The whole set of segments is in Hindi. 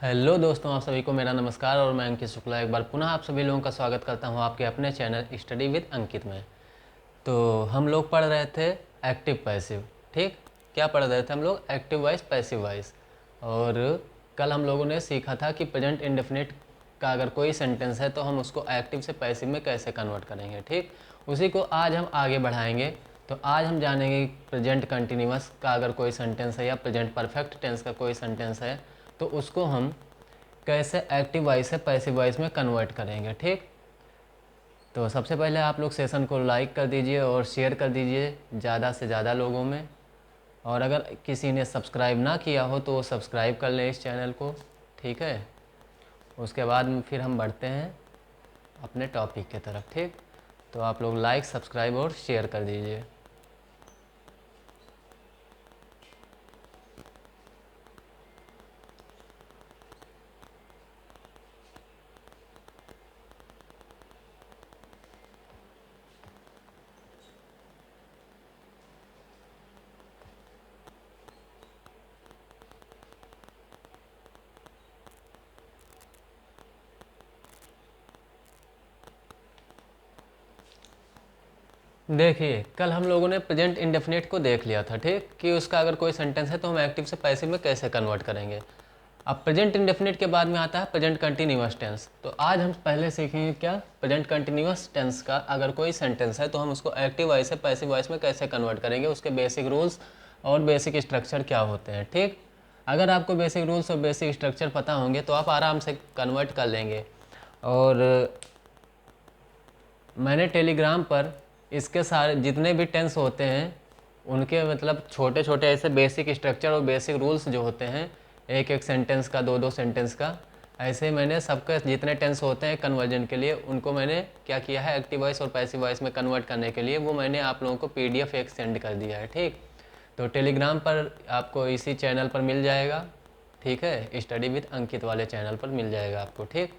हेलो दोस्तों, आप सभी को मेरा नमस्कार और मैं अंकित शुक्ला एक बार पुनः आप सभी लोगों का स्वागत करता हूं आपके अपने चैनल स्टडी विद अंकित में। तो हम लोग पढ़ रहे थे एक्टिव पैसिव। ठीक, क्या पढ़ रहे थे हम लोग? Active voice passive voice. और कल हम लोगों ने सीखा था कि प्रेजेंट इंडेफिनिट का अगर कोई सेंटेंस है तो हम उसको एक्टिव से पैसिव में कैसे कन्वर्ट करेंगे। ठीक, उसी को आज हम आगे बढ़ाएंगे। तो आज हम जानेंगे प्रेजेंट कंटिन्यूअस का अगर कोई सेंटेंस है या प्रेजेंट परफेक्ट टेंस का कोई सेंटेंस है तो उसको हम कैसे एक्टिव वॉइस से पैसिव वॉइस में कन्वर्ट करेंगे। ठीक, तो सबसे पहले आप लोग सेशन को लाइक कर दीजिए और शेयर कर दीजिए ज़्यादा से ज़्यादा लोगों में। और अगर किसी ने सब्सक्राइब ना किया हो तो वो सब्सक्राइब कर लें इस चैनल को। ठीक है, उसके बाद फिर हम बढ़ते हैं अपने टॉपिक की तरफ। ठीक, तो आप लोग लाइक, सब्सक्राइब और शेयर कर दीजिए। देखिए, कल हम लोगों ने प्रेजेंट इंडेफिनिट को देख लिया था। ठीक, कि उसका अगर कोई सेंटेंस है तो हम एक्टिव से पैसिव में कैसे कन्वर्ट करेंगे। अब प्रेजेंट इंडेफिनिट के बाद में आता है प्रेजेंट कंटिन्यूअस टेंस। तो आज हम पहले सीखेंगे क्या, प्रेजेंट कंटिन्यूअस टेंस का अगर कोई सेंटेंस है तो हम उसको एक्टिव वॉइस से पैसिव वॉइस में कैसे कन्वर्ट करेंगे, उसके बेसिक रूल्स और बेसिक स्ट्रक्चर क्या होते हैं। ठीक, अगर आपको बेसिक रूल्स और बेसिक स्ट्रक्चर पता होंगे तो आप आराम से कन्वर्ट कर लेंगे। और मैंने टेलीग्राम पर इसके सारे जितने भी टेंस होते हैं उनके मतलब छोटे छोटे ऐसे बेसिक स्ट्रक्चर और बेसिक रूल्स जो होते हैं, एक एक सेंटेंस का, दो दो सेंटेंस का, ऐसे मैंने सबके जितने टेंस होते हैं कन्वर्जन के लिए उनको मैंने क्या किया है, एक्टिव वॉइस और पैसिव वॉइस में कन्वर्ट करने के लिए वो मैंने आप लोगों को PDF एक सेंड कर दिया है। ठीक, तो टेलीग्राम पर आपको इसी चैनल पर मिल जाएगा। ठीक है, स्टडी विद अंकित वाले चैनल पर मिल जाएगा आपको। ठीक,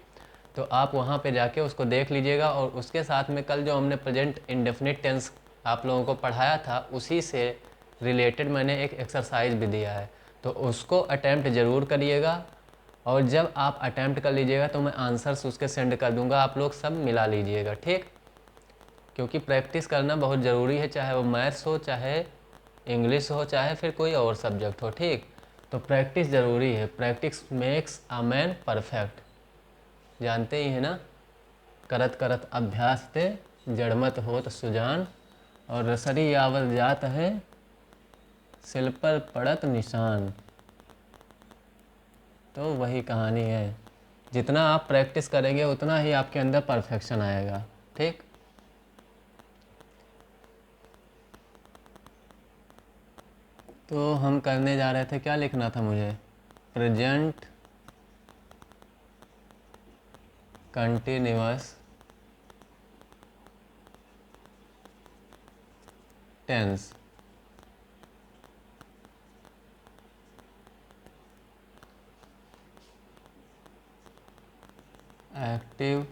तो आप वहाँ पे जाके उसको देख लीजिएगा। और उसके साथ में कल जो हमने प्रेजेंट इंडेफिनिट टेंस आप लोगों को पढ़ाया था उसी से रिलेटेड मैंने एक एक्सरसाइज भी दिया है, तो उसको अटैम्प्ट ज़रूर करिएगा। और जब आप अटैम्प्ट कर लीजिएगा तो मैं आंसर्स उसके सेंड कर दूंगा, आप लोग सब मिला लीजिएगा। ठीक, क्योंकि प्रैक्टिस करना बहुत ज़रूरी है, चाहे वो मैथ्स हो, चाहे इंग्लिश हो, चाहे फिर कोई और सब्जेक्ट हो। ठीक, तो प्रैक्टिस ज़रूरी है। Practice makes a man perfect, जानते ही है ना। करत करत अभ्यास ते जड़मत होत सुजान, और रसरी आवत जात है सिल पर पड़त निशान। तो वही कहानी है, जितना आप प्रैक्टिस करेंगे उतना ही आपके अंदर परफेक्शन आएगा। ठीक, तो हम करने जा रहे थे, क्या लिखना था मुझे, present continuous tense. Active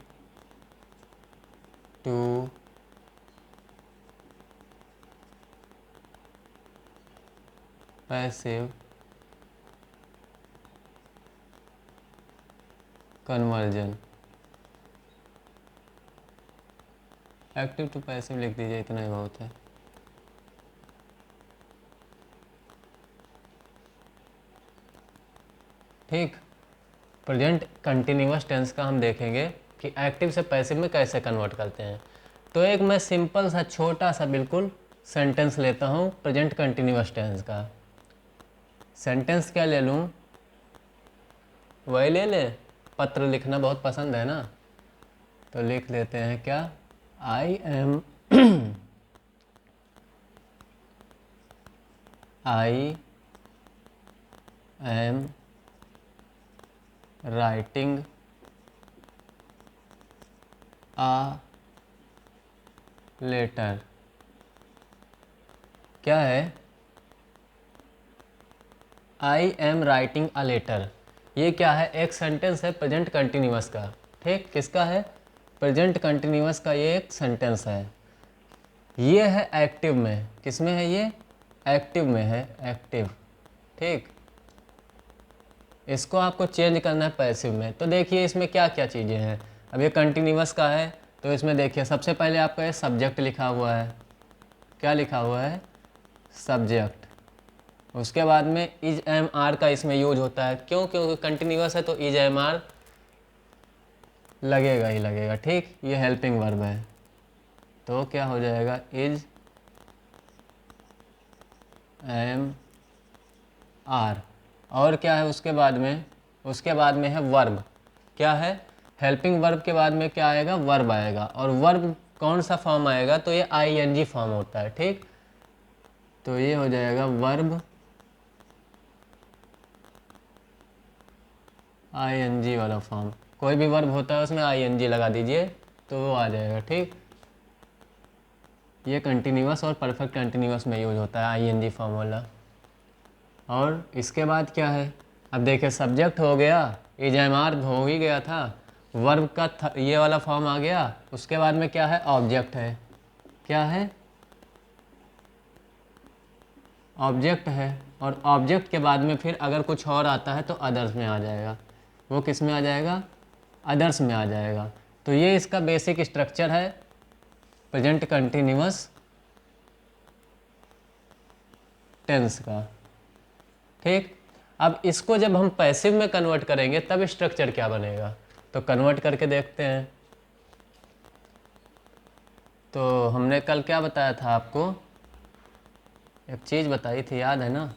to passive conversion. Active to passive लिख दीजिए, इतना ही बहुत है। ठीक, प्रेजेंट कंटिन्यूअस टेंस का हम देखेंगे कि एक्टिव से पैसिव में कैसे कन्वर्ट करते हैं। तो एक मैं सिंपल सा छोटा सा बिल्कुल सेंटेंस लेता हूँ प्रेजेंट कंटिन्यूअस टेंस का। सेंटेंस क्या ले लूँ, वही ले लें, पत्र लिखना बहुत पसंद है ना, तो लिख लेते हैं क्या, I am I am writing a letter. क्या है, I am writing a letter, ये क्या है, एक सेंटेंस है प्रेजेंट कंटिन्यूअस का। ठीक, किसका है, प्रेजेंट कंटिन्यूअस का ये एक सेंटेंस है। ये है एक्टिव में, किस में है ये, एक्टिव में है, एक्टिव। ठीक, इसको आपको चेंज करना है पैसिव में। तो देखिए इसमें क्या क्या चीज़ें हैं। अब ये कंटिन्यूअस का है, तो इसमें देखिए सबसे पहले आपका ये सब्जेक्ट लिखा हुआ है। क्या लिखा हुआ है? सब्जेक्ट। उसके बाद में इज एम आर का इसमें यूज होता है। क्यों? क्योंकि कंटिन्यूअस है तो इज एम आर लगेगा ही लगेगा। ठीक, ये हेल्पिंग वर्ब है, तो क्या हो जाएगा? Is am are. और क्या है उसके बाद में? उसके बाद में है वर्ब। क्या है? हेल्पिंग वर्ब के बाद में क्या आएगा? वर्ब आएगा। और वर्ब कौन सा फॉर्म आएगा? तो ये आईएनजी फॉर्म होता है। ठीक, तो ये हो जाएगा वर्ब आईएनजी वाला फॉर्म। कोई भी वर्ब होता है उसमें आईएनजी लगा दीजिए तो वो आ जाएगा। ठीक, ये कंटिन्यूअस और परफेक्ट कंटिन्यूअस में यूज होता है आईएनजी फॉर्म वाला। और इसके बाद क्या है? अब देखिए सब्जेक्ट हो गया, इज एम आर हो ही गया था, वर्ब का ये वाला फॉर्म आ गया। उसके बाद में क्या है? ऑब्जेक्ट है। क्या है? ऑब्जेक्ट है। और ऑब्जेक्ट के बाद में फिर अगर कुछ और आता है तो अदर्स में आ जाएगा। वो किस में आ जाएगा? अदर्स में आ जाएगा। तो ये इसका बेसिक स्ट्रक्चर है प्रेजेंट कंटिन्यूअस टेंस का। ठीक, अब इसको जब हम पैसिव में कन्वर्ट करेंगे तब स्ट्रक्चर क्या बनेगा, तो कन्वर्ट करके देखते हैं। तो हमने कल क्या बताया था आपको? एक चीज़ बताई थी, याद है ना?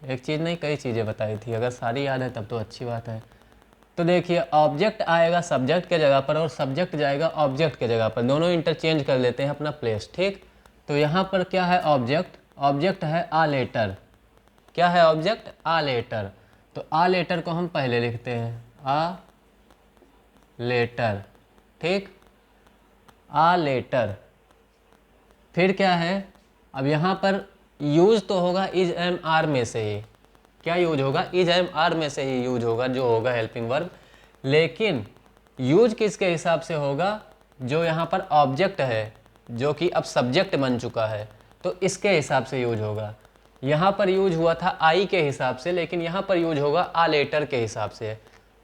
एक चीज़ नहीं, कई चीज़ें बताई थी। अगर सारी याद है तब तो अच्छी बात है। तो देखिए ऑब्जेक्ट आएगा सब्जेक्ट के जगह पर और सब्जेक्ट जाएगा ऑब्जेक्ट के जगह पर, दोनों इंटरचेंज कर लेते हैं अपना प्लेस। ठीक, तो यहाँ पर क्या है? ऑब्जेक्ट। ऑब्जेक्ट है आ लेटर। क्या है ऑब्जेक्ट? आ लेटर। तो आ लेटर को हम पहले लिखते हैं, आ लेटर। ठीक, आ लेटर। फिर क्या है? अब यहाँ पर यूज तो होगा इज एम आर में से ही। क्या यूज होगा? इज एम आर में से ही यूज होगा, जो होगा हेल्पिंग वर्ब। लेकिन यूज किसके हिसाब से होगा? जो यहाँ पर ऑब्जेक्ट है, जो कि अब सब्जेक्ट बन चुका है, तो इसके हिसाब से यूज होगा। यहाँ पर यूज हुआ था आई के हिसाब से, लेकिन यहाँ पर यूज होगा आ लेटर के हिसाब से।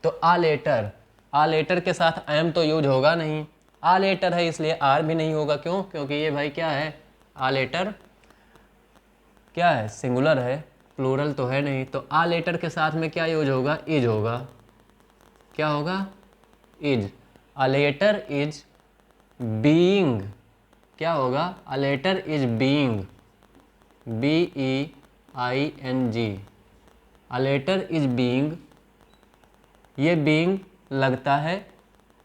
तो आ लेटर, आ लेटर के साथ एम तो यूज होगा नहीं, आ लेटर है इसलिए आर भी नहीं होगा। क्यों? क्योंकि ये भाई क्या है? आ लेटर क्या है? सिंगुलर है, प्लूरल तो है नहीं। तो आ लेटर के साथ में क्या यूज होगा? इज होगा। क्या होगा? Is. A letter is being. क्या होगा? A letter is being, BEING। A letter is being. ये बीइंग लगता है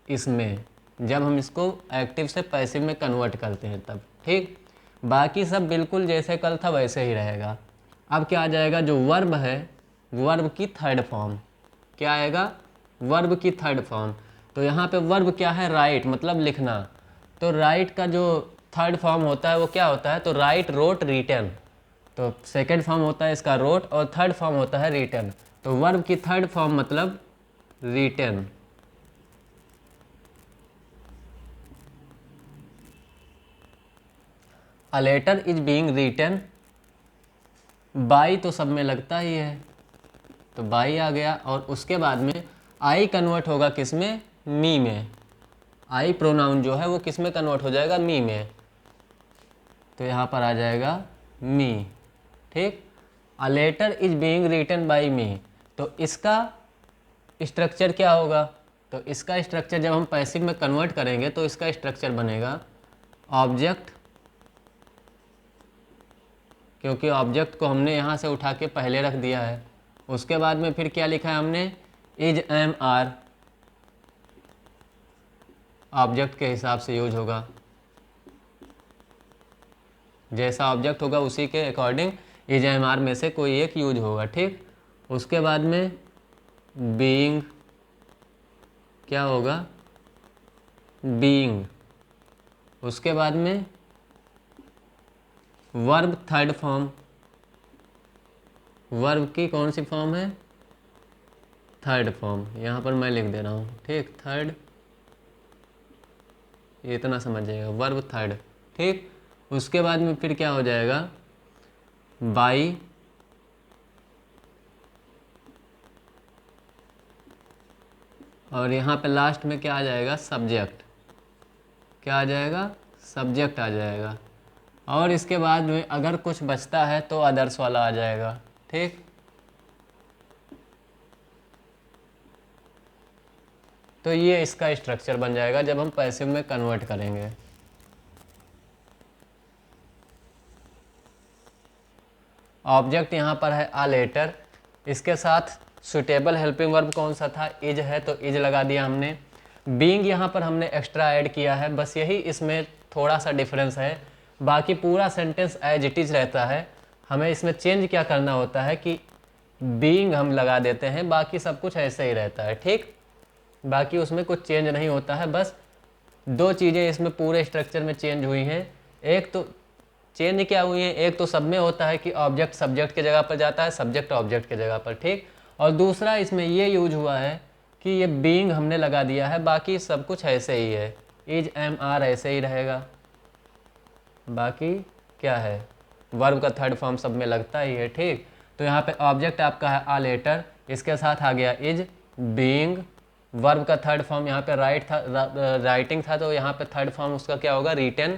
इसमें जब हम इसको एक्टिव से पैसिव में कन्वर्ट करते हैं तब। ठीक, बाकी सब बिल्कुल जैसे कल था वैसे ही रहेगा। अब क्या आ जाएगा? जो वर्ब है, वर्ब की थर्ड फॉर्म। क्या आएगा? वर्ब की थर्ड फॉर्म। तो यहाँ पे वर्ब क्या है? राइट, मतलब लिखना। तो राइट का जो थर्ड फॉर्म होता है वो क्या होता है? तो राइट, रोट, रिटन। तो सेकेंड फॉर्म होता है इसका रोट और थर्ड फॉर्म होता है रिटन। तो वर्ब की थर्ड फॉर्म मतलब written. A letter is being written by, तो सब में लगता ही है, तो बाई आ गया। और उसके बाद में आई कन्वर्ट होगा किस में? मी में। आई प्रोनाउन जो है वो किस में कन्वर्ट हो जाएगा? मी में। तो यहाँ पर आ जाएगा मी। ठीक, a letter is being written by me. तो इसका स्ट्रक्चर क्या होगा? तो इसका स्ट्रक्चर जब हम पैसिव में कन्वर्ट करेंगे तो इसका स्ट्रक्चर बनेगा ऑब्जेक्ट, क्योंकि ऑब्जेक्ट को हमने यहाँ से उठा के पहले रख दिया है। उसके बाद में फिर क्या लिखा है हमने? इज एम आर, ऑब्जेक्ट के हिसाब से यूज होगा। जैसा ऑब्जेक्ट होगा उसी के अकॉर्डिंग इज एम आर में से कोई एक यूज होगा। ठीक, उसके बाद में बीइंग। क्या होगा? बीइंग। उसके बाद में वर्ब थर्ड फॉर्म। वर्ब की कौन सी फॉर्म है? Third form. यहाँ पर मैं लिख दे रहा हूँ। ठीक, थर्ड, ये इतना समझिएगा, वर्ब थर्ड। ठीक, उसके बाद में फिर क्या हो जाएगा? बाई, और यहाँ पे लास्ट में क्या आ जाएगा, सब्जेक्ट। क्या आ जाएगा, सब्जेक्ट आ जाएगा। और इसके बाद में अगर कुछ बचता है तो अदर्स वाला आ जाएगा। ठीक, तो ये इसका स्ट्रक्चर बन जाएगा जब हम पैसिव में कन्वर्ट करेंगे। ऑब्जेक्ट यहाँ पर है आ लेटर, इसके साथ सुटेबल हेल्पिंग वर्ब कौन सा था, इज है, तो इज लगा दिया हमने। बीइंग यहाँ पर हमने एक्स्ट्रा ऐड किया है, बस यही इसमें थोड़ा सा डिफरेंस है, बाकी पूरा सेंटेंस एज इट इज रहता है। हमें इसमें चेंज क्या करना होता है कि बीइंग हम लगा देते हैं, बाकी सब कुछ ऐसे ही रहता है। ठीक, बाकी उसमें कुछ चेंज नहीं होता है। बस दो चीज़ें इसमें पूरे स्ट्रक्चर में चेंज हुई हैं। एक तो चेंज क्या हुई है, एक तो सब में होता है कि ऑब्जेक्ट सब्जेक्ट के जगह पर जाता है, सब्जेक्ट ऑब्जेक्ट के जगह पर। ठीक, और दूसरा इसमें ये यूज हुआ है कि ये बीइंग हमने लगा दिया है, बाकी सब कुछ ऐसे ही है, इज एम आर ऐसे ही रहेगा। बाकी क्या है, वर्ब का थर्ड फॉर्म सब में लगता ही है। ठीक, तो यहाँ पे ऑब्जेक्ट आपका है आ लेटर, इसके साथ आ गया इज, बीइंग, वर्ब का थर्ड फॉर्म यहाँ पे राइट था, राइटिंग था, तो यहाँ पे थर्ड फॉर्म उसका क्या होगा, रिटन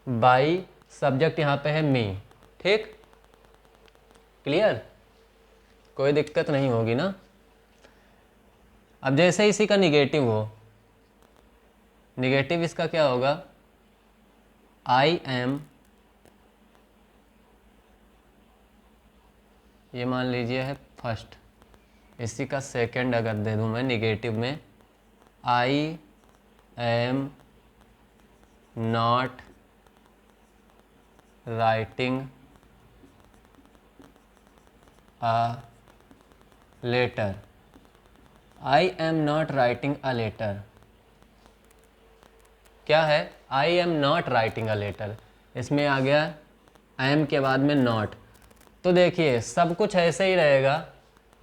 बाई, सब्जेक्ट यहाँ पे है मी। ठीक, क्लियर, कोई दिक्कत नहीं होगी ना। अब जैसे इसी का निगेटिव हो, निगेटिव इसका क्या होगा, आई एम, ये मान लीजिए है फर्स्ट, इसी का सेकंड अगर दे दूं मैं निगेटिव में, I am not writing a letter, I am not writing a letter. क्या है, I am not writing a letter, इसमें आ गया आई एम के बाद में नॉट। तो देखिए सब कुछ ऐसे ही रहेगा,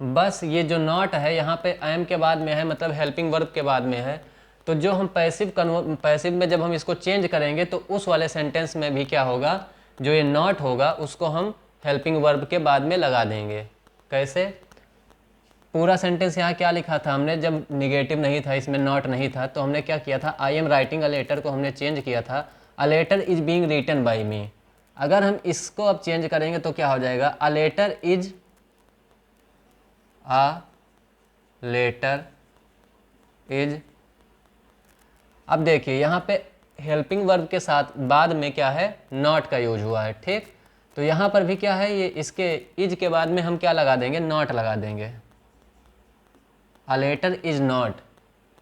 बस ये जो नॉट है यहाँ पे आई एम के बाद में है, मतलब हेल्पिंग वर्ब के बाद में है। तो जो हम पैसिव में जब हम इसको चेंज करेंगे तो उस वाले सेंटेंस में भी क्या होगा, जो ये नॉट होगा उसको हम हेल्पिंग वर्ब के बाद में लगा देंगे। कैसे, पूरा सेंटेंस यहाँ क्या लिखा था हमने, जब निगेटिव नहीं था, इसमें नॉट नहीं था, तो हमने क्या किया था, I am writing a letter को हमने चेंज किया था, a letter is being written by me. अगर हम इसको अब चेंज करेंगे तो क्या हो जाएगा, a letter is, a letter is. अब देखिए यहाँ पे हेल्पिंग वर्ब के साथ बाद में क्या है, नॉट का यूज हुआ है। ठीक, तो यहाँ पर भी क्या है, ये इसके इज के बाद में हम क्या लगा देंगे, नॉट लगा देंगे, अ लेटर इज नॉट।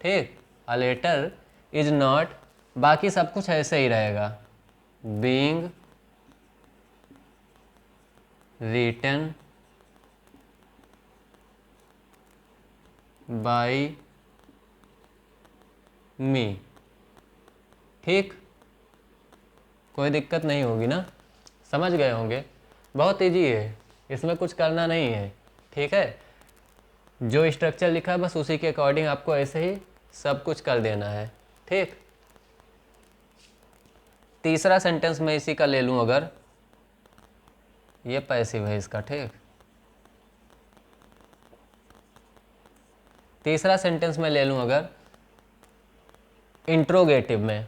ठीक, अ लेटर इज नॉट, बाकी सब कुछ ऐसे ही रहेगा, बीइंग रिटन बाय मी। ठीक, कोई दिक्कत नहीं होगी ना, समझ गए होंगे, बहुत इजी है, इसमें कुछ करना नहीं है। ठीक है, जो स्ट्रक्चर लिखा है बस उसी के अकॉर्डिंग आपको ऐसे ही सब कुछ कर देना है। ठीक, तीसरा सेंटेंस मैं इसी का ले लूँ, अगर ये पैसिव है इसका। ठीक, तीसरा सेंटेंस मैं ले लूँ अगर इंट्रोगेटिव में,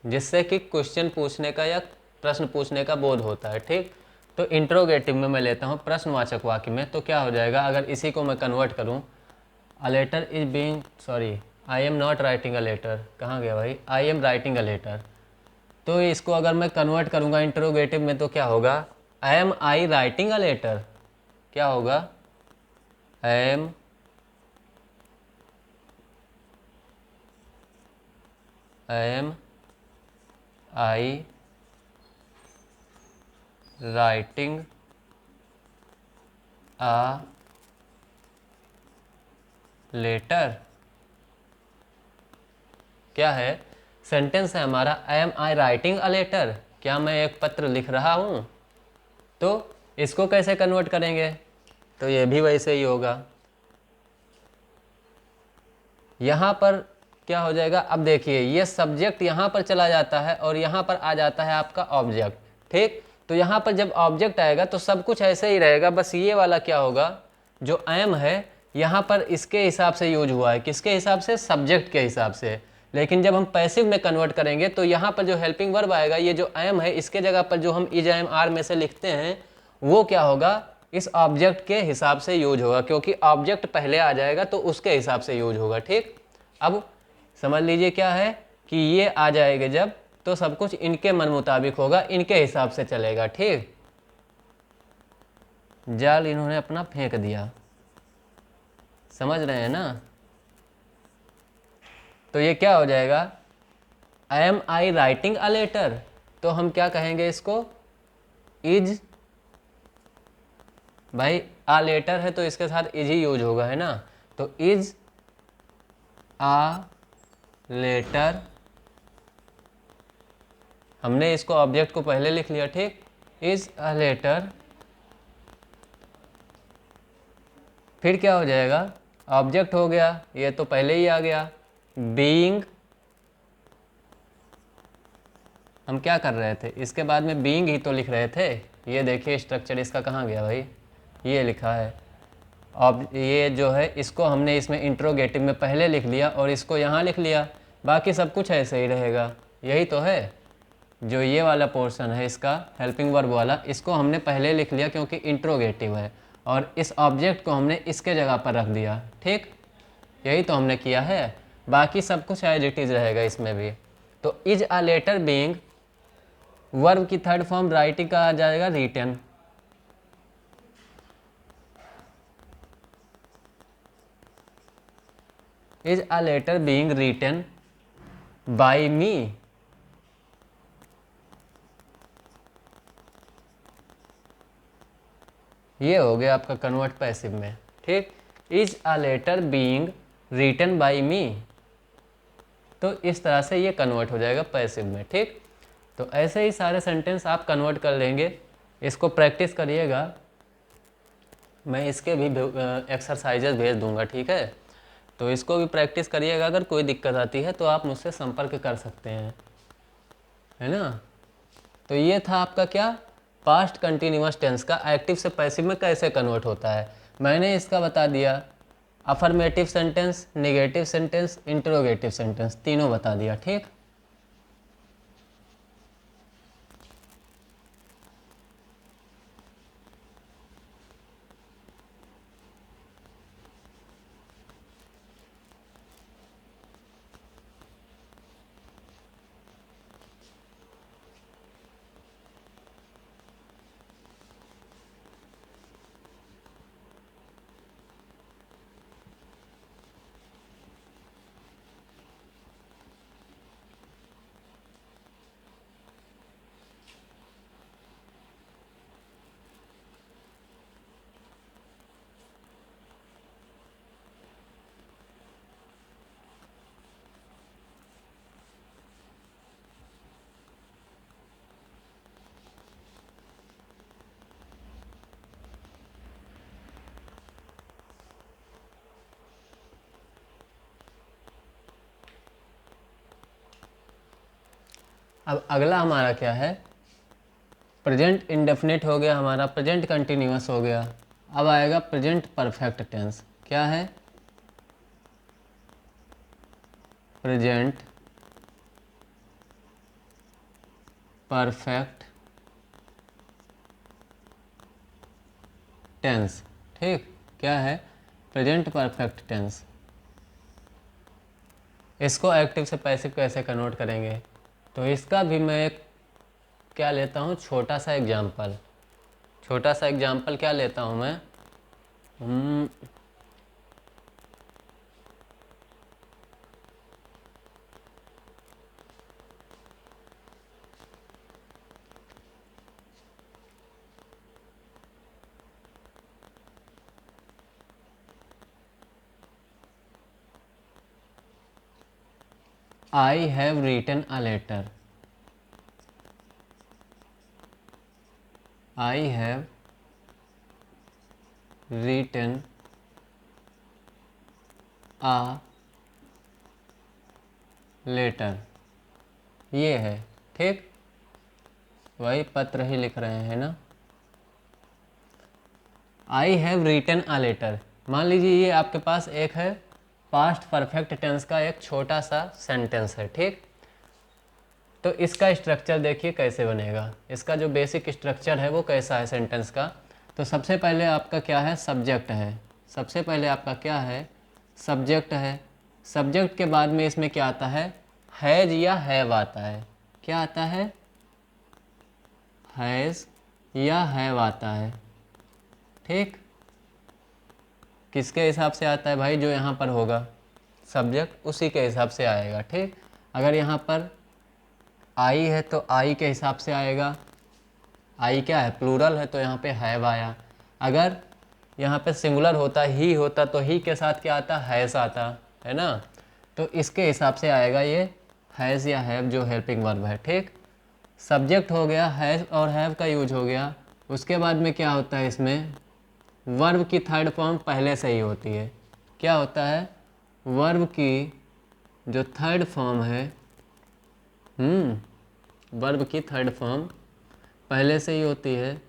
जिससे कि क्वेश्चन पूछने का या प्रश्न पूछने का बोध होता है। ठीक, तो इंट्रोगेटिव में मैं लेता हूँ प्रश्नवाचक वाक्य में, तो क्या हो जाएगा, अगर इसी को मैं कन्वर्ट करूँ, a letter is being, sorry I am not writing a letter, कहाँ गया भाई, I am writing a letter. तो इसको अगर मैं कन्वर्ट करूँगा इंट्रोगेटिव में तो क्या होगा, am I writing a letter, क्या होगा, am I writing a letter. क्या है, सेंटेंस है हमारा, am I writing a letter, क्या मैं एक पत्र लिख रहा हूँ। तो इसको कैसे कन्वर्ट करेंगे, तो ये भी वैसे ही होगा, यहाँ पर क्या हो जाएगा, अब देखिए ये सब्जेक्ट यहाँ पर चला जाता है और यहाँ पर आ जाता है आपका ऑब्जेक्ट। ठीक, तो यहाँ पर जब ऑब्जेक्ट आएगा तो सब कुछ ऐसे ही रहेगा, बस ये वाला क्या होगा, जो एम है यहाँ पर इसके हिसाब से यूज हुआ है, किसके हिसाब से, सब्जेक्ट के हिसाब से। लेकिन जब हम पैसिव में कन्वर्ट करेंगे तो यहाँ पर जो हेल्पिंग वर्ब आएगा, ये जो एम है इसके जगह पर जो हम इज एम आर में से लिखते हैं वो क्या होगा, इस ऑब्जेक्ट के हिसाब से यूज होगा, क्योंकि ऑब्जेक्ट पहले आ जाएगा तो उसके हिसाब से यूज होगा। ठीक, अब समझ लीजिए क्या है कि ये आ जाएगा जब, तो सब कुछ इनके मन मुताबिक होगा, इनके हिसाब से चलेगा। ठीक, जाल इन्होंने अपना फेंक दिया, समझ रहे हैं ना। तो ये क्या हो जाएगा, am I writing a letter, तो हम क्या कहेंगे इसको, इज, भाई आ लेटर है तो इसके साथ इज ही यूज होगा, है ना। तो इज आ लेटर, हमने इसको ऑब्जेक्ट को पहले लिख लिया। ठीक, इज अ लेटर, फिर क्या हो जाएगा, ऑब्जेक्ट हो गया, ये तो पहले ही आ गया, बीइंग, हम क्या कर रहे थे, इसके बाद में बीइंग ही तो लिख रहे थे। ये देखिए स्ट्रक्चर इसका कहाँ गया भाई, ये लिखा है। अब ये जो है इसको हमने इसमें इंट्रोगेटिव में पहले लिख लिया और इसको यहाँ लिख लिया, बाकी सब कुछ ऐसे ही रहेगा। यही तो है, जो ये वाला पोर्शन है इसका हेल्पिंग वर्ब वाला, इसको हमने पहले लिख लिया क्योंकि इंट्रोगेटिव है, और इस ऑब्जेक्ट को हमने इसके जगह पर रख दिया। ठीक, यही तो हमने किया है, बाकी सब कुछ एज इट इज़ रहेगा इसमें भी। तो is a letter being, verb की थर्ड फॉर्म राइटिंग का आ जाएगा written. Is a letter being written by me, ये हो गया आपका कन्वर्ट पैसिव में। ठीक, is a letter being written by me, तो इस तरह से ये कन्वर्ट हो जाएगा पैसिव में। ठीक, तो ऐसे ही सारे सेंटेंस आप कन्वर्ट कर लेंगे, इसको प्रैक्टिस करिएगा, मैं इसके भी एक्सरसाइजेज भेज दूंगा। ठीक है, तो इसको भी प्रैक्टिस करिएगा, अगर कोई दिक्कत आती है तो आप मुझसे संपर्क कर सकते हैं, है ना। तो ये था आपका क्या, पास्ट कंटिन्यूअस टेंस का एक्टिव से पैसिव में कैसे कन्वर्ट होता है, मैंने इसका बता दिया। Affirmative sentence, negative sentence, interrogative sentence, तीनों बता दिया। ठीक, अब अगला हमारा क्या है, प्रेजेंट इंडेफिनिट हो गया हमारा, प्रेजेंट कंटिन्यूअस हो गया, अब आएगा प्रेजेंट परफेक्ट टेंस। क्या है, प्रेजेंट परफेक्ट टेंस। ठीक, क्या है, प्रेजेंट परफेक्ट टेंस। इसको एक्टिव से पैसिव कैसे कन्वर्ट करेंगे, तो इसका भी मैं एक क्या लेता हूँ, छोटा सा एग्जाम्पल। छोटा सा एग्जाम्पल क्या लेता हूँ मैं, I have written a letter. I have written a letter. ये है। ठीक, वही पत्र ही लिख रहे हैं ना। I have written a letter, मान लीजिए ये आपके पास एक है पास्ट परफेक्ट टेंस का एक छोटा सा सेंटेंस है, ठीक। तो इसका स्ट्रक्चर देखिए कैसे बनेगा, इसका जो बेसिक स्ट्रक्चर है वो कैसा है सेंटेंस का। तो सबसे पहले आपका क्या है, सब्जेक्ट है। सबसे पहले आपका क्या है, सब्जेक्ट है। सब्जेक्ट के बाद में इसमें क्या आता है, हैज़ या हैव आता है। क्या आता है, हैज़ या हैव आता है, ठीक। किसके हिसाब से आता है भाई, जो यहाँ पर होगा सब्जेक्ट उसी के हिसाब से आएगा, ठीक। अगर यहाँ पर आई है तो आई के हिसाब से आएगा। आई क्या है, प्लूरल है, तो यहाँ पे हैव आया। अगर यहाँ पे सिंगुलर होता, ही होता, तो ही के साथ क्या आता, हैज़ आता है ना। तो इसके हिसाब से आएगा ये हैज़ या हैव जो हेल्पिंग वर्ब है, ठीक। सब्जेक्ट हो गया, हैज़ और हैव का यूज हो गया। उसके बाद में क्या होता है, इसमें वर्ब की थर्ड फॉर्म पहले से ही होती है। क्या होता है, वर्ब की जो थर्ड फॉर्म है, वर्ब की थर्ड फॉर्म पहले से ही होती है।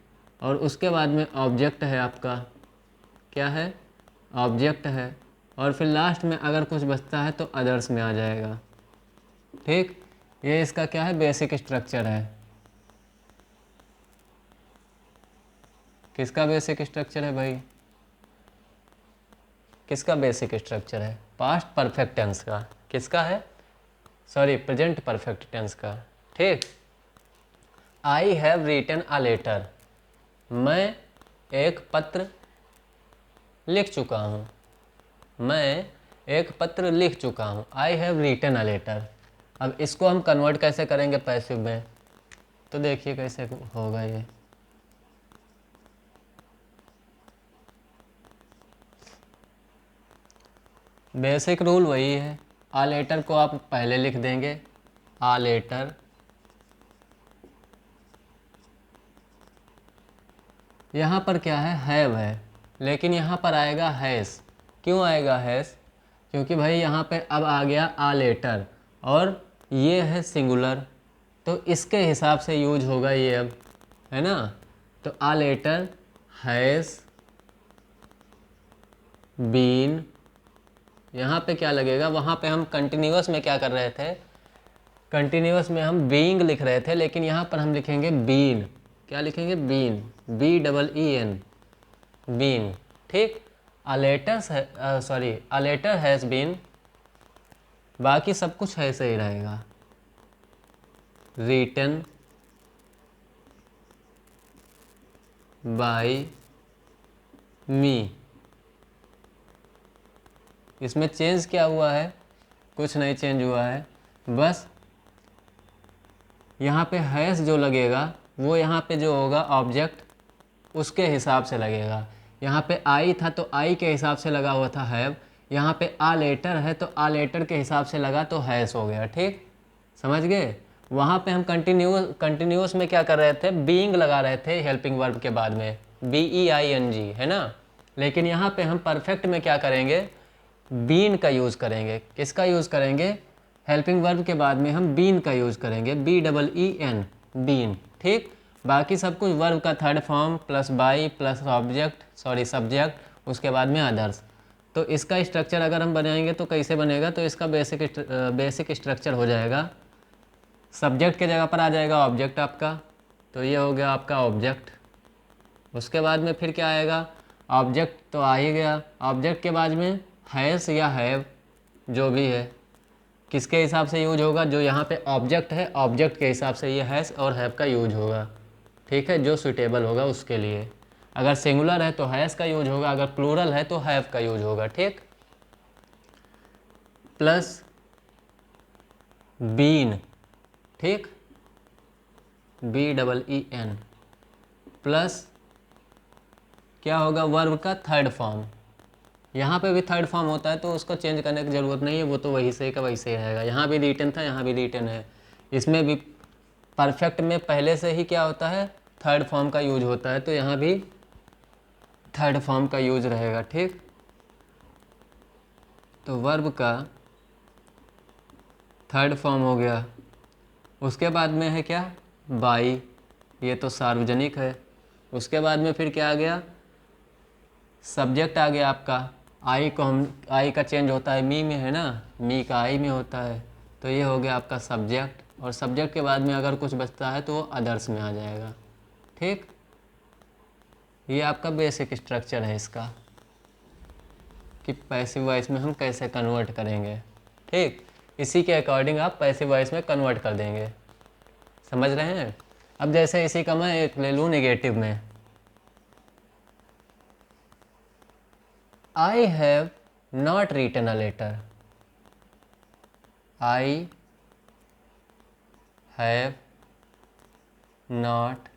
और उसके बाद में ऑब्जेक्ट है आपका, क्या है, ऑब्जेक्ट है। और फिर लास्ट में अगर कुछ बचता है तो अदर्स में आ जाएगा, ठीक। ये इसका क्या है, बेसिक स्ट्रक्चर है। किसका बेसिक स्ट्रक्चर है भाई, किसका बेसिक स्ट्रक्चर है, पास्ट परफेक्ट टेंस का। किसका है, सॉरी प्रेजेंट परफेक्ट टेंस का, ठीक। I have written a letter, मैं एक पत्र लिख चुका हूँ, मैं एक पत्र लिख चुका हूँ। I have written a letter. अब इसको हम कन्वर्ट कैसे करेंगे पैसिव में, तो देखिए कैसे होगा ये। बेसिक रूल वही है, आ लेटर को आप पहले लिख देंगे, आ लेटर। यहाँ पर क्या है, हैव है, लेकिन यहाँ पर आएगा हैज़। क्यों आएगा हैज़, क्योंकि भाई यहाँ पे अब आ गया आ लेटर और ये है सिंगुलर, तो इसके हिसाब से यूज होगा ये अब, है ना। तो आ लेटर हैज़ बीन, यहाँ पे क्या लगेगा, वहाँ पे हम कंटिन्यूअस में क्या कर रहे थे, कंटिन्यूअस में हम बीइंग लिख रहे थे, लेकिन यहाँ पर हम लिखेंगे बीन। क्या लिखेंगे, बीन, BEEN, बीन, ठीक। A letter, sorry a letter has been, बाकी सब कुछ ऐसे ही रहेगा, रिटन बाय मी। इसमें चेंज क्या हुआ है, कुछ नहीं चेंज हुआ है, बस यहाँ पे हैज़ जो लगेगा वो यहाँ पे जो होगा ऑब्जेक्ट उसके हिसाब से लगेगा। यहाँ पे आई था तो आई के हिसाब से लगा हुआ था हैव, यहाँ पे आ लेटर है तो आ लेटर के हिसाब से लगा तो हैज़ हो गया, ठीक। समझ गए। वहाँ पे हम कंटिन्यूअस में क्या कर रहे थे, बीइंग लगा रहे थे हेल्पिंग वर्ब के बाद में, BEING, है ना। लेकिन यहाँ पे हम परफेक्ट में क्या करेंगे, बीन का यूज़ करेंगे। किसका यूज़ करेंगे, हेल्पिंग वर्ब के बाद में हम बीन का यूज़ करेंगे, BEEN, बीन, ठीक। बाकी सब कुछ वर्ब का third form plus by plus object, sorry subject, उसके बाद में अदर्स। तो इसका स्ट्रक्चर अगर हम बनाएंगे तो कैसे बनेगा, तो इसका बेसिक स्ट्रक्चर हो जाएगा, सब्जेक्ट के जगह पर आ जाएगा ऑब्जेक्ट आपका, तो ये हो गया आपका ऑब्जेक्ट। उसके बाद में फिर क्या आएगा, ऑब्जेक्ट तो आ ही गया, ऑब्जेक्ट के बाद में हैज़ या हैव जो भी है, किसके हिसाब से यूज होगा, जो यहाँ पे ऑब्जेक्ट है ऑब्जेक्ट के हिसाब से ये हैज़ और हैव का यूज होगा, ठीक है, जो सुटेबल होगा उसके लिए। अगर सिंगुलर है तो हैज़ का यूज होगा, अगर प्लूरल है तो हैव का यूज होगा, ठीक। प्लस बीन, ठीक, BEEN, प्लस क्या होगा, वर्ब का थर्ड फॉर्म। यहाँ पे भी थर्ड फॉर्म होता है तो उसको चेंज करने की ज़रूरत नहीं है, वो तो वही से का वैसे ही रहेगा। यहाँ भी रिटन था, यहाँ भी रिटन है, इसमें भी परफेक्ट में पहले से ही क्या होता है, थर्ड फॉर्म का यूज होता है, तो यहाँ भी थर्ड फॉर्म का यूज रहेगा, ठीक। तो वर्ब का थर्ड फॉर्म हो गया। उसके बाद में है क्या, बाई, ये तो सार्वजनिक है। उसके बाद में फिर क्या आ गया, सब्जेक्ट आ गया आपका, आई को हम आई का चेंज होता है मी में, है ना, मी का आई में होता है, तो ये हो गया आपका सब्जेक्ट। और सब्जेक्ट के बाद में अगर कुछ बचता है तो वो अदर्स में आ जाएगा। ठीक, ये आपका बेसिक स्ट्रक्चर है इसका कि पैसिव वॉइस में हम कैसे कन्वर्ट करेंगे। ठीक, इसी के अकॉर्डिंग आप पैसिव वॉइस में कन्वर्ट कर देंगे। समझ रहे हैं? अब जैसे इसी का मैं एक ले लूँ नेगेटिव में, I have not written a letter. I have not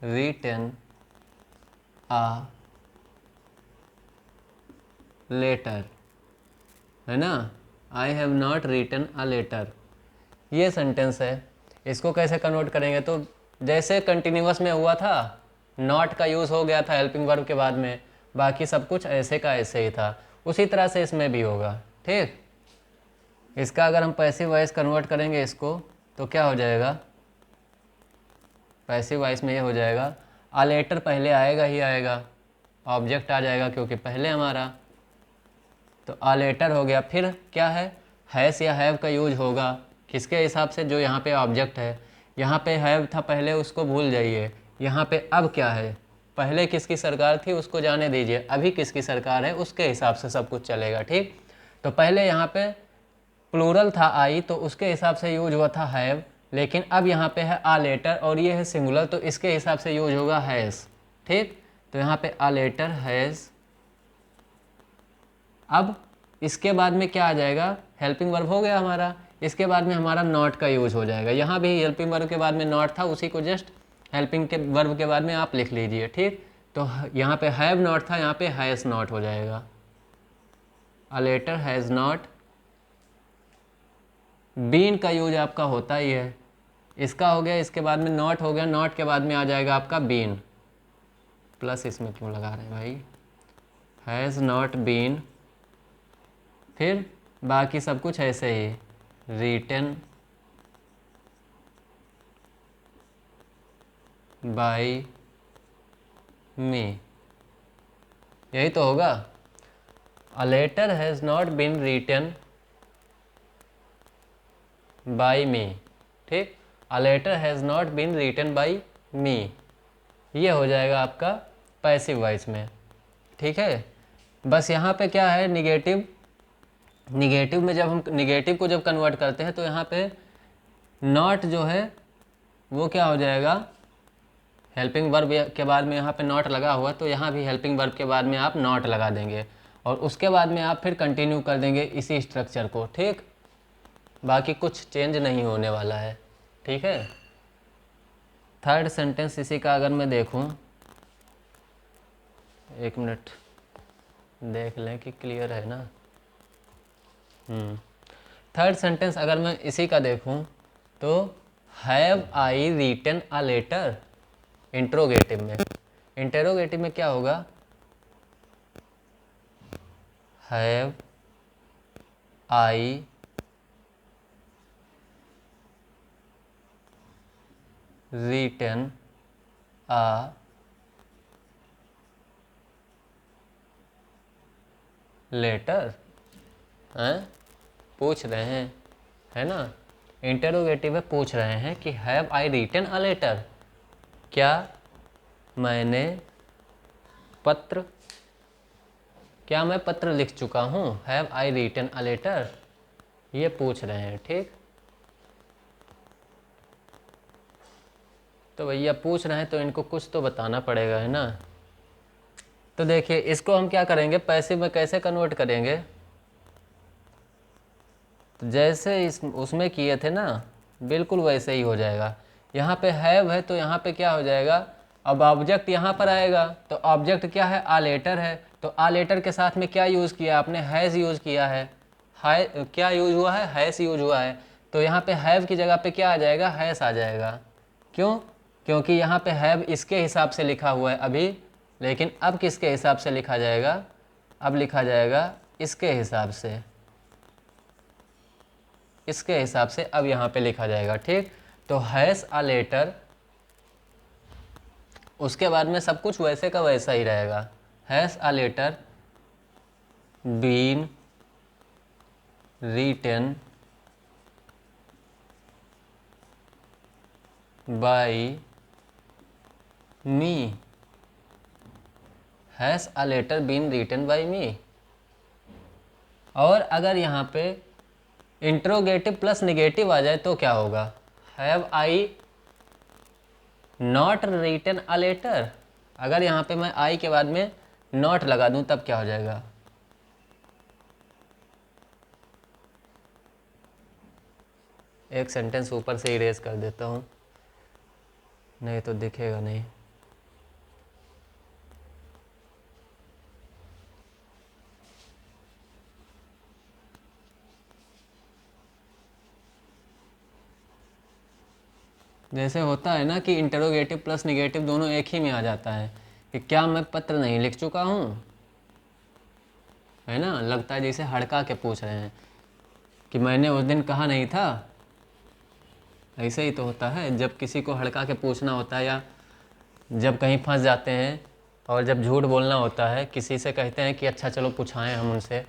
written a letter, है ना, I have not written a letter, ये सेंटेंस है। इसको कैसे कन्वर्ट करेंगे? तो जैसे कंटिन्यूअस में हुआ था, नॉट का यूज़ हो गया था हेल्पिंग वर्ब के बाद में, बाकी सब कुछ ऐसे का ऐसे ही था, उसी तरह से इसमें भी होगा। ठीक, इसका अगर हम पैसिव वॉइस कन्वर्ट करेंगे इसको, तो क्या हो जाएगा? पैसिव वॉइस में ये हो जाएगा, आ लेटर पहले आएगा ही आएगा, ऑब्जेक्ट आ जाएगा क्योंकि पहले हमारा, तो आ लेटर हो गया। फिर क्या है? हैस या हैव का यूज होगा, किसके हिसाब से? जो यहाँ पे ऑब्जेक्ट है, यहाँ पे हैव था पहले, उसको भूल जाइए। यहाँ पे अब क्या है? पहले किसकी सरकार थी उसको जाने दीजिए, अभी किसकी सरकार है उसके हिसाब से सब कुछ चलेगा। ठीक, तो पहले यहाँ पे प्लूरल था आई, तो उसके हिसाब से यूज हुआ था हैव, लेकिन अब यहाँ पे है आ लेटर और ये है सिंगुलर, तो इसके हिसाब से यूज होगा हैज़। ठीक, तो यहाँ पे आ लेटर हैज़। अब इसके बाद में क्या आ जाएगा? हेल्पिंग वर्ब हो गया हमारा, इसके बाद में हमारा नॉट का यूज हो जाएगा। यहाँ भी हेल्पिंग वर्ब के बाद में नॉट था, उसी को जस्ट हेल्पिंग के वर्ब के बाद में आप लिख लीजिए। ठीक, तो यहाँ पे हैव नॉट था, यहाँ पे हैज़ नॉट हो जाएगा। A letter has not been का यूज आपका होता ही है, इसका हो गया, इसके बाद में नॉट हो गया, नॉट के बाद में आ जाएगा आपका बीन, प्लस इसमें क्यों लगा रहे हैं भाई? हैज़ नॉट बीन, फिर बाकी सब कुछ ऐसे ही, रिटन बाय मी, यही तो होगा। A letter has not been written by me. ठीक, a letter has not been written by me, ये हो जाएगा आपका पैसिव वॉइस में। ठीक है, बस यहाँ पे क्या है, निगेटिव, निगेटिव में जब हम निगेटिव को जब कन्वर्ट करते हैं तो यहाँ पे नॉट जो है वो क्या हो जाएगा? हेल्पिंग वर्ब के बाद में यहाँ पे नॉट लगा हुआ, तो यहाँ भी हेल्पिंग वर्ब के बाद में आप नॉट लगा देंगे और उसके बाद में आप फिर कंटिन्यू कर देंगे इसी स्ट्रक्चर को। ठीक, बाकी कुछ चेंज नहीं होने वाला है। ठीक है, थर्ड सेंटेंस इसी का अगर मैं देखूँ, एक मिनट देख लें कि क्लियर है ना। थर्ड सेंटेंस अगर मैं इसी का देखूं तो have I written a letter, interrogative में, इंटेरोगेटिव में क्या होगा? Have I written a letter, हैं, पूछ रहे हैं, है ना, इंटेरोगेटिव में पूछ रहे हैं कि have I written a letter, क्या मैंने पत्र, क्या मैं पत्र लिख चुका हूँ? Have I written a letter, ये पूछ रहे हैं। ठीक, तो भैया पूछ रहे हैं तो इनको कुछ तो बताना पड़ेगा, है ना। तो देखिए इसको हम क्या करेंगे, पैसिव में कैसे कन्वर्ट करेंगे? तो जैसे इस उसमें किए थे ना, बिल्कुल वैसे ही हो जाएगा। यहाँ पे हैव है तो यहाँ पे क्या हो जाएगा? अब ऑब्जेक्ट यहाँ पर आएगा, तो ऑब्जेक्ट क्या है? आ लेटर है, तो आ लेटर के साथ में क्या यूज़ किया आपने? हैज़ यूज़ किया है। हाय क्या यूज हुआ है? हैज़ यूज हुआ है, तो यहाँ पे हैव की जगह पे क्या आ जाएगा? हैज़ आ जाएगा। क्यों? क्योंकि यहाँ पे हैव इसके हिसाब से लिखा हुआ है अभी, लेकिन अब किसके हिसाब से लिखा जाएगा? अब लिखा जाएगा इसके हिसाब से, इसके हिसाब से अब यहाँ पे लिखा जाएगा। ठीक, तो हैज़ अ लेटर उसके बाद में सब कुछ वैसे का वैसा ही रहेगा। Has a letter been written by me, has a letter been written by me. और अगर यहाँ पे इंट्रोगेटिव प्लस निगेटिव आ जाए तो क्या होगा? Have I not written a letter. अगर यहाँ पे मैं आई के बाद में नॉट लगा दूँ तब क्या हो जाएगा? एक सेंटेंस ऊपर से इरेज कर देता हूँ, नहीं तो दिखेगा नहीं। जैसे होता है ना कि इंटरोगेटिव प्लस निगेटिव दोनों एक ही में आ जाता है कि क्या मैं पत्र नहीं लिख चुका हूँ, है ना। लगता है जैसे हड़का के पूछ रहे हैं कि मैंने उस दिन कहा नहीं था। ऐसे ही तो होता है जब किसी को हड़का के पूछना होता है, या जब कहीं फंस जाते हैं और जब झूठ बोलना होता है, किसी से कहते हैं कि अच्छा चलो पूछाएं हम उनसे,